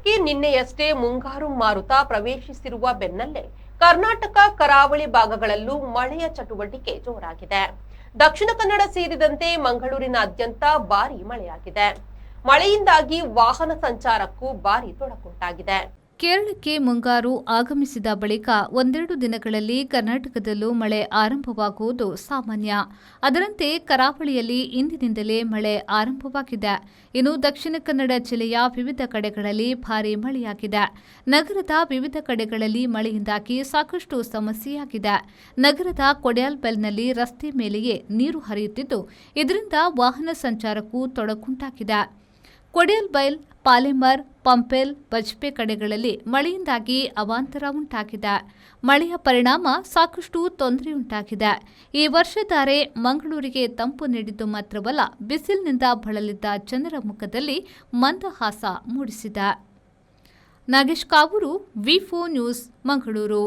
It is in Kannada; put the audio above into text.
ರಾಜ್ಯಕ್ಕೆ ನಿನ್ನೆಯಷ್ಟೇ ಮುಂಗಾರು ಮಾರುತ ಪ್ರವೇಶಿಸಿರುವ ಬೆನ್ನಲ್ಲೇ ಕರ್ನಾಟಕ ಕರಾವಳಿ ಭಾಗಗಳಲ್ಲೂ ಮಳೆಯ ಚಟುವಟಿಕೆ ಜೋರಾಗಿದೆ. ದಕ್ಷಿಣ ಕನ್ನಡ ಸೇರಿದಂತೆ ಮಂಗಳೂರಿನಾದ್ಯಂತ ಭಾರೀ ಮಳೆಯಾಗಿದೆ. ಮಳೆಯಿಂದಾಗಿ ವಾಹನ ಸಂಚಾರಕ್ಕೂ ಭಾರೀ ತೊಡಕುಂಟಾಗಿದೆ. ಕೇರಳಕ್ಕೆ ಮುಂಗಾರು ಆಗಮಿಸಿದ ಬಳಿಕ ಒಂದೆರಡು ದಿನಗಳಲ್ಲಿ ಕರ್ನಾಟಕದಲ್ಲೂ ಮಳೆ ಆರಂಭವಾಗುವುದು ಸಾಮಾನ್ಯ. ಅದರಂತೆ ಕರಾವಳಿಯಲ್ಲಿ ಇಂದಿನಿಂದಲೇ ಮಳೆ ಆರಂಭವಾಗಿದೆ. ಇನ್ನು ದಕ್ಷಿಣ ಕನ್ನಡ ಜಿಲ್ಲೆಯ ವಿವಿಧ ಕಡೆಗಳಲ್ಲಿ ಭಾರೀ ಮಳೆಯಾಗಿದೆ. ನಗರದ ವಿವಿಧ ಕಡೆಗಳಲ್ಲಿ ಮಳೆಯಿಂದಾಗಿ ಸಾಕಷ್ಟು ಸಮಸ್ಯೆಯಾಗಿದೆ. ನಗರದ ಕೊಡ್ಯಾಲ್ಬೆಲ್ನಲ್ಲಿ ರಸ್ತೆ ಮೇಲೆಯೇ ನೀರು ಹರಿಯುತ್ತಿದ್ದು, ಇದರಿಂದ ವಾಹನ ಸಂಚಾರಕ್ಕೂ ತೊಡಕುಂಟಾಗಿದೆ. ಕೊಡಿಯಲ್ಬೈಲ್, ಪಾಲೆಮರ್, ಪಂಪೆಲ್, ಬಜ್ಪೆ ಕಡೆಗಳಲ್ಲಿ ಮಳೆಯಿಂದಾಗಿ ಅವಾಂತರ ಉಂಟಾಗಿದೆ. ಮಳೆಯ ಪರಿಣಾಮ ಸಾಕಷ್ಟು ತೊಂದರೆಯುಂಟಾಗಿದೆ. ಈ ವರ್ಷಧಾರೆ ಮಂಗಳೂರಿಗೆ ತಂಪು ನೀಡಿದ್ದು ಮಾತ್ರವಲ್ಲ, ಬಿಸಿಲಿನಿಂದ ಬಳಲಿದ್ದ ಜನರ ಮುಖದಲ್ಲಿ ಮಂದಹಾಸ ಮೂಡಿಸಿದೆ. ನಾಗೇಶ್ ಕಾವೂರು, ವಿ4 ನ್ಯೂಸ್, ಮಂಗಳೂರು.